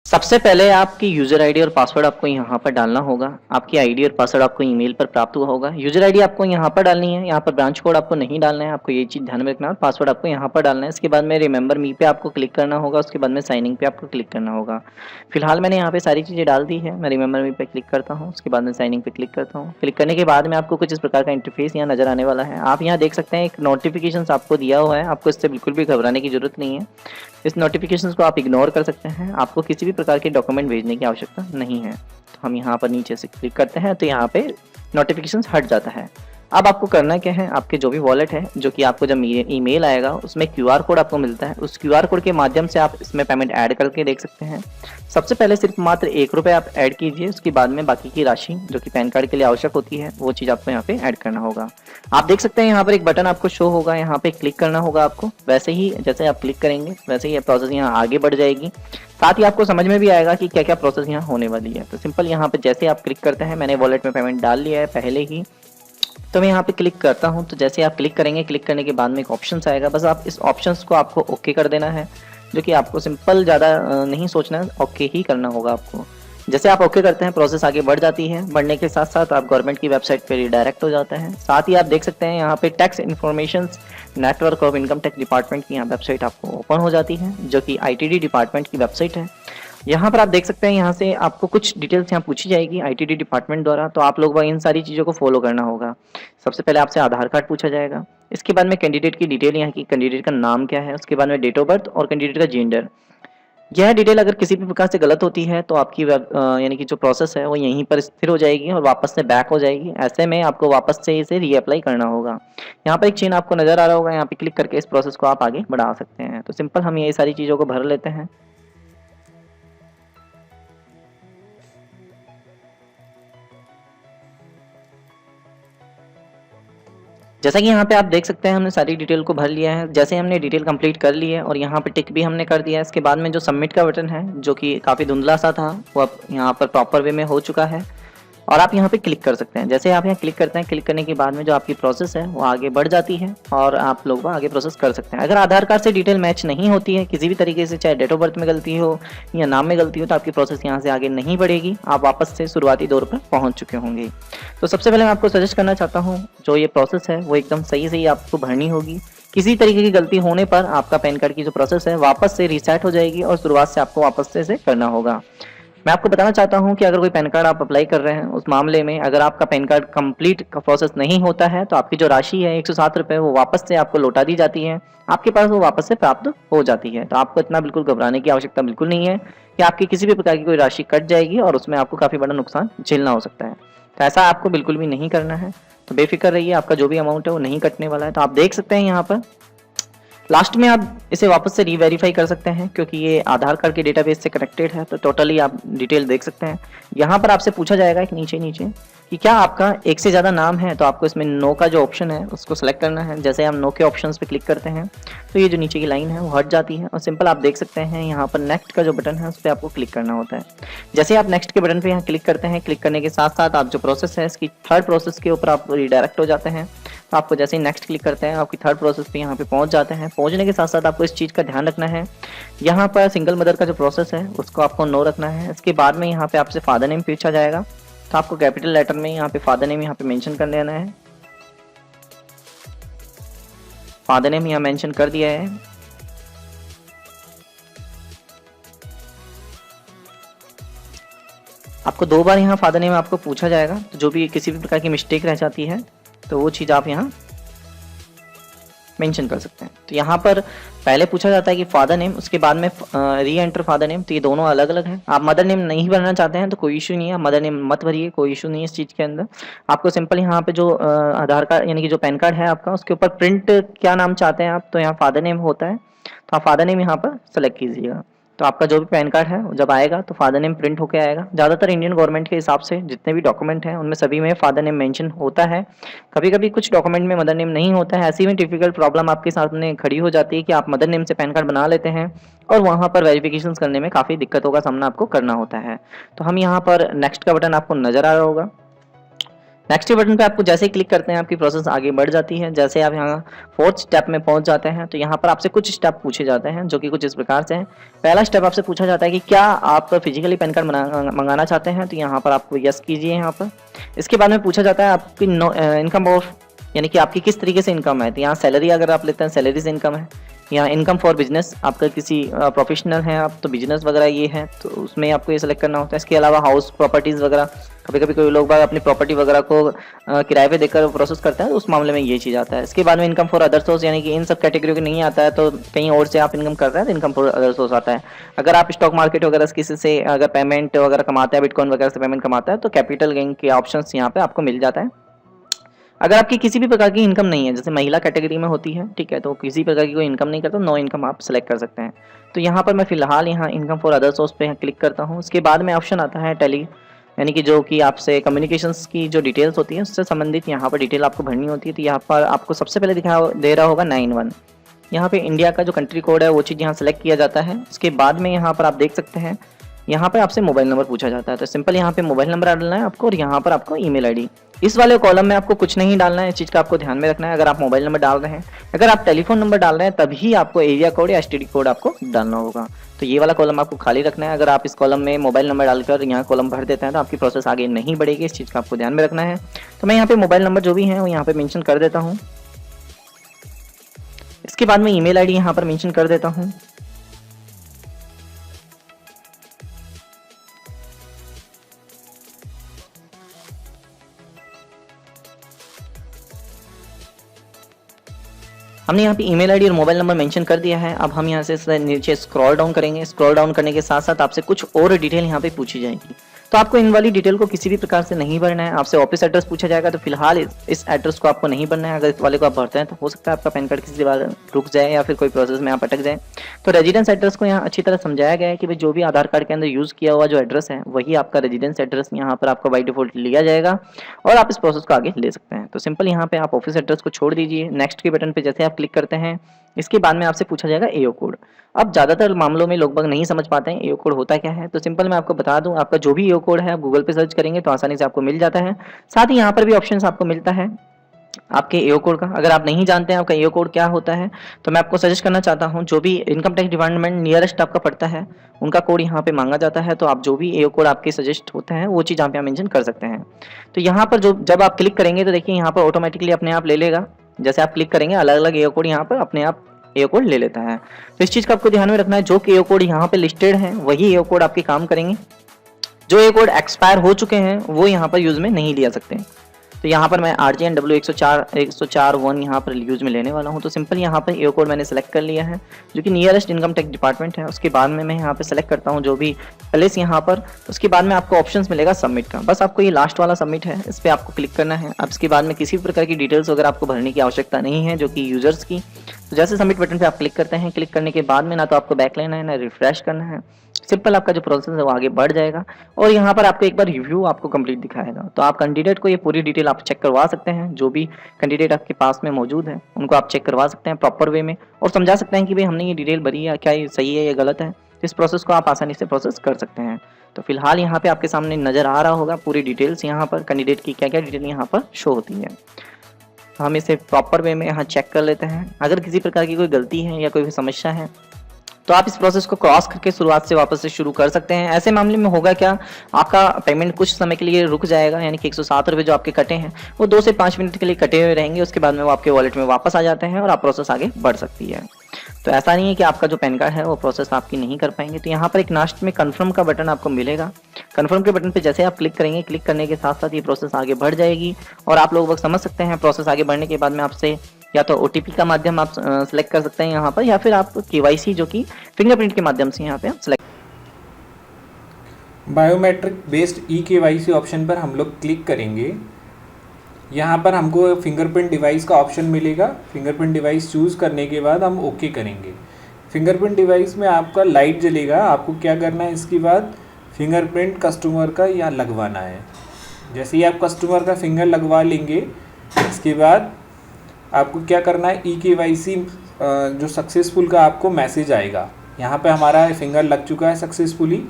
सबसे पहले आपकी यूज़र आईडी और पासवर्ड आपको यहाँ पर डालना होगा। आपकी आईडी और पासवर्ड आपको ईमेल पर प्राप्त हुआ होगा। यूज़र आईडी आपको यहाँ पर डालनी है, यहाँ पर ब्रांच कोड आपको नहीं डालना है, आपको ये चीज़ ध्यान में रखना है। और पासवर्ड आपको यहाँ पर डालना है। इसके बाद में रिमेंबर मी पे आपको क्लिक करना होगा, उसके बाद में साइन इन पे आपको क्लिक करना होगा। फिलहाल मैंने यहाँ पे सारी चीज़ें डाल दी है। मैं रिमेंबर मी पे क्लिक करता हूँ, उसके बाद में साइन इन पे क्लिक करता हूँ। क्लिक करने के बाद में आपको कुछ इस प्रकार का इंटरफेस यहाँ नज़र आने वाला है। आप यहाँ देख सकते हैं एक नोटिफिकेशन आपको दिया हुआ है, आपको इससे बिल्कुल भी घबराने की जरूरत नहीं है। इस नोटिफिकेशंस को आप इग्नोर कर सकते हैं। आपको किसी भी प्रकार के डॉक्यूमेंट भेजने की आवश्यकता नहीं है। तो हम यहाँ पर नीचे से क्लिक करते हैं तो यहाँ पे नोटिफिकेशंस हट जाता है। अब आपको करना क्या है, आपके जो भी वॉलेट है, जो कि आपको जब ईमेल आएगा उसमें क्यूआर कोड आपको मिलता है, उस क्यूआर कोड के माध्यम से आप इसमें पेमेंट ऐड करके देख सकते हैं। सबसे पहले सिर्फ मात्र ₹1 आप ऐड कीजिए, उसके बाद में बाकी की राशि जो कि पैन कार्ड के लिए आवश्यक होती है वो चीज़ आपको यहाँ पे ऐड करना होगा। आप देख सकते हैं यहाँ पर एक बटन आपको शो होगा, यहाँ पे क्लिक करना होगा आपको। वैसे ही जैसे आप क्लिक करेंगे वैसे ही प्रोसेस यहाँ आगे बढ़ जाएगी। साथ ही आपको समझ में भी आएगा कि क्या क्या प्रोसेस यहाँ होने वाली है। तो सिंपल यहाँ पे जैसे आप क्लिक करते हैं, मैंने वॉलेट में पेमेंट डाल लिया है पहले ही, तो मैं यहाँ पे क्लिक करता हूँ। तो जैसे आप क्लिक करेंगे, क्लिक करने के बाद में एक ऑप्शंस आएगा, बस आप इस ऑप्शंस को आपको ओके कर देना है, जो कि आपको सिंपल ज़्यादा नहीं सोचना है, ओके ही करना होगा आपको। जैसे आप ओके करते हैं प्रोसेस आगे बढ़ जाती है। बढ़ने के साथ साथ आप गवर्नमेंट की वेबसाइट पे रिडायरेक्ट हो जाते हैं। साथ ही आप देख सकते हैं यहाँ पे tax information network of income tax department की यहाँ वेबसाइट आपको ओपन हो जाती है, जो कि आईटीडी डिपार्टमेंट की वेबसाइट है। यहाँ पर आप देख सकते हैं, यहाँ से आपको कुछ डिटेल्स यहाँ पूछी जाएगी आईटीडी डिपार्टमेंट द्वारा, तो आप लोग इन सारी चीज़ों को फॉलो करना होगा। सबसे पहले आपसे आधार कार्ड पूछा जाएगा, इसके बाद में कैंडिडेट की डिटेल, यहाँ की कैंडिडेट का नाम क्या है, उसके बाद में डेट ऑफ बर्थ और कैंडिडेट का जेंडर। यह डिटेल अगर किसी भी प्रकार से गलत होती है तो आपकी यानी कि जो प्रोसेस है वो यहीं पर स्थिर हो जाएगी और वापस से बैक हो जाएगी। ऐसे में आपको वापस से इसे रीअप्लाई करना होगा। यहाँ पर एक चेन आपको नजर आ रहा होगा, यहाँ पे क्लिक करके इस प्रोसेस को आप आगे बढ़ा सकते हैं। तो सिंपल हम ये सारी चीज़ों को भर लेते हैं। जैसा कि यहाँ पे आप देख सकते हैं हमने सारी डिटेल को भर लिया है। जैसे हमने डिटेल कंप्लीट कर ली है और यहाँ पे टिक भी हमने कर दिया है। इसके बाद में जो सबमिट का बटन है, जो कि काफ़ी धुंधला सा था, वो अब यहाँ पर प्रॉपर वे में हो चुका है और आप यहाँ पे क्लिक कर सकते हैं। जैसे आप यहाँ क्लिक करते हैं, क्लिक करने के बाद में जो आपकी प्रोसेस है वो आगे बढ़ जाती है और आप लोग वो आगे प्रोसेस कर सकते हैं। अगर आधार कार्ड से डिटेल मैच नहीं होती है किसी भी तरीके से, चाहे डेट ऑफ बर्थ में गलती हो या नाम में गलती हो, तो आपकी प्रोसेस यहाँ से आगे नहीं बढ़ेगी। आप वापस से शुरुआती दौर पर पहुँच चुके होंगे। तो सबसे पहले मैं आपको सजेस्ट करना चाहता हूँ, जो ये प्रोसेस है वो एकदम सही सही आपको भरनी होगी। किसी तरीके की गलती होने पर आपका पैन कार्ड की जो प्रोसेस है वापस से रीसेट हो जाएगी और शुरुआत से आपको वापस से इसे करना होगा। मैं आपको बताना चाहता हूं कि अगर कोई पैन कार्ड आप अप्लाई कर रहे हैं, उस मामले में अगर आपका पैन कार्ड कंप्लीट का प्रोसेस नहीं होता है तो आपकी जो राशि है ₹107 वो वापस से आपको लौटा दी जाती है, आपके पास वो वापस से प्राप्त हो जाती है। तो आपको इतना बिल्कुल घबराने की आवश्यकता बिल्कुल नहीं है कि आपकी किसी भी प्रकार की कोई राशि कट जाएगी और उसमें आपको काफ़ी बड़ा नुकसान झेलना हो सकता है। तो ऐसा आपको बिल्कुल भी नहीं करना है। तो बेफिक्र रहिए, आपका जो भी अमाउंट है वो नहीं कटने वाला है। तो आप देख सकते हैं यहाँ पर लास्ट में आप इसे वापस से रीवेरीफाई कर सकते हैं, क्योंकि ये आधार कार्ड के डेटाबेस से कनेक्टेड है। तो टोटली आप डिटेल देख सकते हैं। यहाँ पर आपसे पूछा जाएगा एक नीचे नीचे कि क्या आपका एक से ज़्यादा नाम है, तो आपको इसमें नो का जो ऑप्शन है उसको सेलेक्ट करना है। जैसे हम नो के ऑप्शंस पे क्लिक करते हैं तो ये जो नीचे की लाइन है वो हट जाती है और सिंपल आप देख सकते हैं यहाँ पर नेक्स्ट का जो बटन है उस पर आपको क्लिक करना होता है। जैसे आप नेक्स्ट के बटन पे यहाँ क्लिक करते हैं, क्लिक करने के साथ साथ आप जो प्रोसेस है इसकी थर्ड प्रोसेस के ऊपर आप रिडायरेक्ट हो जाते हैं। तो आपको जैसे ही नेक्स्ट क्लिक करते हैं आपकी थर्ड प्रोसेस पे यहाँ पे पहुँच जाते हैं। पहुँचने के साथ साथ आपको इस चीज़ का ध्यान रखना है, यहाँ पर सिंगल मदर का जो प्रोसेस है उसको आपको नो रखना है। इसके बाद में यहाँ पे आपसे फादर नेम पूछा जाएगा, तो आपको कैपिटल लेटर में यहाँ पे फादर नेम यहाँ पे मेंशन कर देना है। फादर नेम यहाँ मेंशन कर दिया है। आपको 2 बार यहाँ फादर नेम आपको पूछा जाएगा, तो जो भी किसी भी प्रकार की मिस्टेक रह जाती है तो वो चीज़ आप यहाँ मेंशन कर सकते हैं। तो यहाँ पर पहले पूछा जाता है कि फादर नेम, उसके बाद में री एंटर फादर नेम। तो ये दोनों अलग अलग हैं। आप मदर नेम नहीं भरना चाहते हैं तो कोई इशू नहीं है, मदर नेम मत भरिए, कोई इशू नहीं है इस चीज़ के अंदर। आपको सिंपल यहाँ पे जो आधार कार्ड यानी कि जो पैन कार्ड है आपका, उसके ऊपर प्रिंट क्या नाम चाहते हैं आप, तो यहाँ फादर नेम होता है, तो आप फादर नेम यहाँ पर सेलेक्ट कीजिएगा। तो आपका जो भी पैन कार्ड है जब आएगा तो फादर नेम प्रिंट होकर आएगा। ज़्यादातर इंडियन गवर्नमेंट के हिसाब से जितने भी डॉक्यूमेंट हैं उनमें सभी में फादर नेम मेंशन होता है। कभी कभी कुछ डॉक्यूमेंट में मदर नेम नहीं होता है। ऐसी में डिफिकल्ट प्रॉब्लम आपके सामने खड़ी हो जाती है कि आप मदर नेम से पैन कार्ड बना लेते हैं और वहाँ पर वेरिफिकेशन करने में काफ़ी दिक्कतों का सामना आपको करना होता है। तो हम यहाँ पर नेक्स्ट का बटन आपको नज़र आ रहा होगा। नेक्स्ट बटन पे आपको जैसे ही क्लिक करते हैं आपकी प्रोसेस आगे बढ़ जाती है। जैसे आप यहाँ 4th स्टेप में पहुंच जाते हैं तो यहाँ पर आपसे कुछ स्टेप पूछे जाते हैं जो कि कुछ इस प्रकार से हैं। पहला स्टेप आपसे पूछा जाता है कि क्या आप फिजिकली पैन कार्ड मंगाना चाहते हैं, तो यहाँ पर आपको यस कीजिए यहाँ पर। इसके बाद में पूछा जाता है आपकी इनकम ऑफ, यानी कि आपकी किस तरीके से इनकम है। तो यहाँ सैलरी अगर आप लेते हैं सैलरी से इनकम है, यहाँ इनकम फॉर बिजनेस आपका किसी प्रोफेशनल है आप तो बिजनेस वगैरह ये है तो उसमें आपको ये सेलेक्ट करना होता है। इसके अलावा हाउस प्रॉपर्टीज़ वगैरह, कभी कभी कोई लोग बाग अपनी प्रॉपर्टी वगैरह को किराए पे देकर प्रोसेस करते हैं तो उस मामले में ये चीज़ आता है। इसके बाद में इनकम फॉर अदर सोर्स, यानी कि इन सब कैटेगरी को नहीं आता है तो कहीं और से आप इनकम कर रहे हैं तो इनकम फॉर अदर सोर्स आता है। अगर आप स्टॉक मार्केट वगैरह से किसी से अगर पेमेंट वगैरह कमाते हैं, बिटकॉइन वगैरह से पेमेंट कमाता है तो कैपिटल गेन के ऑप्शन यहाँ पे आपको मिल जाता है। अगर आपकी किसी भी प्रकार की इनकम नहीं है, जैसे महिला कैटेगरी में होती है, ठीक है, तो किसी प्रकार की कोई इनकम नहीं करता, नो इनकम आप सेलेक्ट कर सकते हैं। तो यहाँ पर मैं फिलहाल यहाँ इनकम फॉर अदर सोर्स पे क्लिक करता हूँ। उसके बाद में ऑप्शन आता है टेली, यानी कि जो कि आपसे कम्युनिकेशंस की जो डिटेल्स होती है उससे संबंधित यहाँ पर डिटेल आपको भरनी होती है। तो यहाँ पर आपको सबसे पहले दे रहा होगा 91, यहाँ पे इंडिया का जो कंट्री कोड है वो चीज़ यहाँ सेलेक्ट किया जाता है। उसके बाद में यहाँ पर आप देख सकते हैं यहाँ पे आपसे मोबाइल नंबर पूछा जाता है, तो सिंपल यहाँ पे मोबाइल नंबर डालना है आपको और यहाँ पर आपको ईमेल आईडी। इस वाले कॉलम में आपको कुछ नहीं डालना है, इस चीज़ का आपको ध्यान में रखना है। अगर आप मोबाइल नंबर डाल रहे हैं, अगर आप टेलीफोन नंबर डाल रहे हैं तभी आपको एरिया कोड या एसटीडी कोड आपको डालना होगा। तो ये वाला कॉलम आपको खाली रखना है। अगर आप इस कॉलम में मोबाइल नंबर डालकर यहाँ कॉलम भर देते हैं तो आपकी प्रोसेस आगे नहीं बढ़ेगी, इस चीज़ का आपको ध्यान में रखना है। तो मैं यहाँ पे मोबाइल नंबर जो भी है वो यहाँ पे मेंशन कर देता हूँ। इसके बाद में ईमेल आईडी यहाँ पर मेंशन कर देता हूँ। हमने यहाँ पे ईमेल आईडी और मोबाइल नंबर मेंशन कर दिया है। अब हम यहाँ से नीचे स्क्रॉल डाउन करेंगे। स्क्रॉल डाउन करने के साथ साथ आपसे कुछ और डिटेल यहाँ पे पूछी जाएगी, तो आपको इन वाली डिटेल को किसी भी प्रकार से नहीं भरना है। आपसे ऑफिस एड्रेस पूछा जाएगा तो फिलहाल इस एड्रेस को आपको नहीं भरना है। अगर इस वाले को आप भरते हैं तो हो सकता है आपका पैन कार्ड किसी बार रुक जाए या फिर कोई प्रोसेस में आप अटक जाए। तो रेजिडेंस एड्रेस को यहाँ अच्छी तरह समझाया गया है कि भाई जो भी आधार कार्ड के अंदर यूज़ किया हुआ जो एड्रेस है वही आपका रेजिडेंस एड्रेस यहाँ पर आपका बाई डिफॉल्ट लिया जाएगा और आप इस प्रोसेस को आगे ले सकते हैं। तो सिंपल यहाँ पे आप ऑफिस एड्रेस को छोड़ दीजिए। नेक्स्ट के बटन पर जैसे आप क्लिक करते हैं इसके बाद में आपसे पूछा जाएगा एओ कोड। अब ज़्यादातर मामलों में लोग बाग नहीं समझ पाते हैं एओ कोड होता क्या है, तो सिंपल मैं आपको बता दूं, आपका जो भी एओ कोड है आप गूगल पे सर्च करेंगे तो आसानी से आपको मिल जाता है। साथ ही यहाँ पर भी ऑप्शंस आपको मिलता है आपके एओ कोड का। अगर आप नहीं जानते हैं आपका एओ कोड क्या होता है तो मैं आपको सजेस्ट करना चाहता हूँ, जो भी इनकम टैक्स डिपार्टमेंट नियरेस्ट आपका पड़ता है उनका कोड यहाँ पे मांगा जाता है। तो आप जो भी एओ कोड आपके सजेस्ट होते हैं वो चीज़ यहाँ पे मेंशन कर सकते हैं। तो यहाँ पर जब आप क्लिक करेंगे तो देखिए यहाँ पर ऑटोमेटिकली अपने आप ले लेगा। जैसे आप क्लिक करेंगे अलग अलग एओ कोड यहाँ पर अपने आप एओ कोड ले लेता है। तो इस चीज़ का आपको ध्यान में रखना है, जो कि एओ कोड यहाँ पे लिस्टेड है वही एओ कोड आपके काम करेंगे। जो एओ कोड एक्सपायर हो चुके हैं वो यहाँ पर यूज़ में नहीं लिया सकते। तो यहाँ पर मैं RJNW 104(1) यहाँ पर यूज़ में लेने वाला हूँ। तो सिंपल यहाँ पर एओ कोड मैंने सेलेक्ट कर लिया है जो कि नियरेस्ट इनकम टैक्स डिपार्टमेंट है। उसके बाद में मैं यहाँ पे सेलेक्ट करता हूँ जो भी प्लेस यहाँ पर। उसके बाद में आपको ऑप्शंस मिलेगा सबमिट का। बस आपको ये लास्ट वाला सबमिट है, इस पर आपको क्लिक करना है। अब इसके बाद में किसी भी प्रकार की डिटेल्स वगैरह आपको भरने की आवश्यकता नहीं है जो कि यूजर्स की। तो जैसे सबमिट बटन पर आप क्लिक करते हैं, क्लिक करने के बाद में ना तो आपको बैक लेना है ना रिफ्रेश करना है, सिंपल आपका जो प्रोसेस है वो आगे बढ़ जाएगा और यहाँ पर आपको एक बार रिव्यू आपको कंप्लीट दिखाएगा। तो आप कैंडिडेट को ये पूरी डिटेल आप चेक करवा सकते हैं, जो भी कैंडिडेट आपके पास में मौजूद है उनको आप चेक करवा सकते हैं प्रॉपर वे में और समझा सकते हैं कि भाई हमने ये डिटेल भरी है, क्या ये सही है या गलत है। इस प्रोसेस को आप आसानी से प्रोसेस कर सकते हैं। तो फिलहाल यहाँ पे आपके सामने नज़र आ रहा होगा पूरी डिटेल्स, यहाँ पर कैंडिडेट की क्या क्या डिटेल यहाँ पर शो होती है। हम इसे प्रॉपर वे में यहाँ चेक कर लेते हैं। अगर किसी प्रकार की कोई गलती है या कोई भी समस्या है तो आप इस प्रोसेस को क्रॉस करके शुरुआत से वापस से शुरू कर सकते हैं। ऐसे मामले में होगा क्या, आपका पेमेंट कुछ समय के लिए रुक जाएगा, यानी कि 107 रुपये जो आपके कटे हैं वो 2 से 5 मिनट के लिए कटे हुए रहेंगे। उसके बाद में वो आपके वॉलेट में वापस आ जाते हैं और आप प्रोसेस आगे बढ़ सकती है। तो ऐसा नहीं है कि आपका जो पैन कार्ड है वो प्रोसेस आपकी नहीं कर पाएंगे। तो यहाँ पर एक लास्ट में कन्फर्म का बटन आपको मिलेगा। कन्फर्म के बटन पर जैसे आप क्लिक करेंगे, क्लिक करने के साथ साथ ये प्रोसेस आगे बढ़ जाएगी और आप लोग समझ सकते हैं प्रोसेस आगे बढ़ने के बाद में आपसे या तो OTP का माध्यम आप सेलेक्ट कर सकते हैं यहाँ पर, या फिर आप KYC जो कि फिंगरप्रिंट के माध्यम से यहाँ पे आप select. Biometric based eKYC option पर हम लोग क्लिक करेंगे। यहाँ पर हमको फिंगरप्रिंट डिवाइस का ऑप्शन मिलेगा। फिंगरप्रिंट डिवाइस चूज़ करने के बाद हम ओके करेंगे। फिंगरप्रिंट डिवाइस में आपका लाइट जलेगा। आपको क्या करना है, इसके बाद फिंगरप्रिंट कस्टमर का यहाँ लगवाना है। जैसे ही आप कस्टमर का फिंगर लगवा लेंगे, इसके बाद आपको क्या करना है, eKYC जो सक्सेसफुल का आपको मैसेज आएगा। यहाँ पे हमारा फिंगर लग चुका है सक्सेसफुली।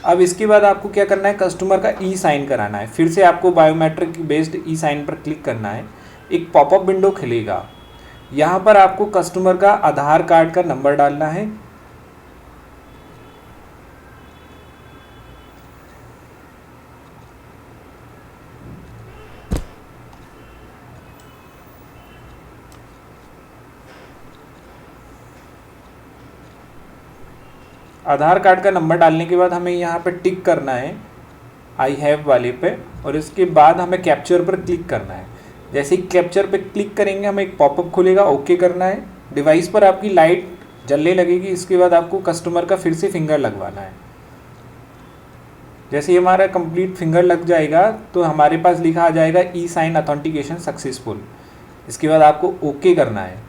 अब इसके बाद आपको क्या करना है, कस्टमर का ई साइन कराना है। फिर से आपको बायोमेट्रिक बेस्ड ई साइन पर क्लिक करना है। एक पॉपअप विंडो खुलेगा, यहाँ पर आपको कस्टमर का आधार कार्ड का नंबर डालना है। आधार कार्ड का नंबर डालने के बाद हमें यहाँ पर टिक करना है आई हैव वाले पे, और इसके बाद हमें कैप्चर पर क्लिक करना है। जैसे ही कैप्चर पे क्लिक करेंगे हमें एक पॉपअप खुलेगा, ओके करना है। डिवाइस पर आपकी लाइट जलने लगेगी। इसके बाद आपको कस्टमर का फिर से फिंगर लगवाना है। जैसे ही हमारा कंप्लीट फिंगर लग जाएगा तो हमारे पास लिखा आ जाएगा ई साइन ऑथेंटिकेशन सक्सेसफुल। इसके बाद आपको ओके करना है।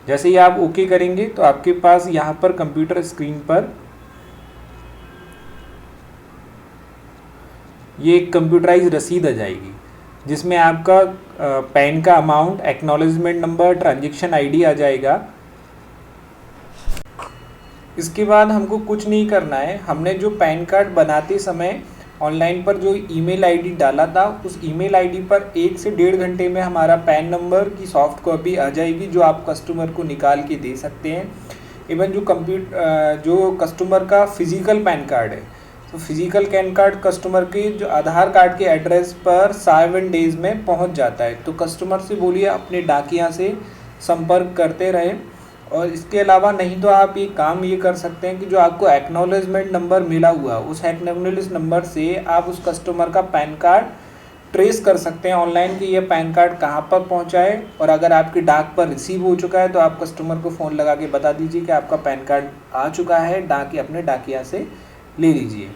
जैसे ही आप ओके करेंगे तो आपके पास यहाँ पर कंप्यूटर स्क्रीन पर ये एक कंप्यूटराइज रसीद आ जाएगी, जिसमें आपका पैन का amount, acknowledgement number, transaction ID आ जाएगा। इसके बाद हमको कुछ नहीं करना है। हमने जो पैन कार्ड बनाते समय ऑनलाइन पर जो ईमेल आईडी डाला था, उस ईमेल आईडी पर 1 से 1.5 घंटे में हमारा पैन नंबर की सॉफ्ट कॉपी आ जाएगी, जो आप कस्टमर को निकाल के दे सकते हैं। इवन जो कस्टमर का फिजिकल पैन कार्ड है, तो फिजिकल पैन कार्ड कस्टमर के जो आधार कार्ड के एड्रेस पर 7 डेज़ में पहुंच जाता है। तो कस्टमर से बोलिए अपने डाकिया से संपर्क करते रहें। और इसके अलावा नहीं तो आप ये काम ये कर सकते हैं कि जो आपको एक्नॉलेजमेंट नंबर मिला हुआ, उस एक्नॉलेज नंबर से आप उस कस्टमर का पैन कार्ड ट्रेस कर सकते हैं ऑनलाइन कि ये पैन कार्ड कहाँ पर पहुँचा है। और अगर आपकी डाक पर रिसीव हो चुका है तो आप कस्टमर को फ़ोन लगा के बता दीजिए कि आपका पैन कार्ड आ चुका है, अपने डाकिया से ले लीजिए।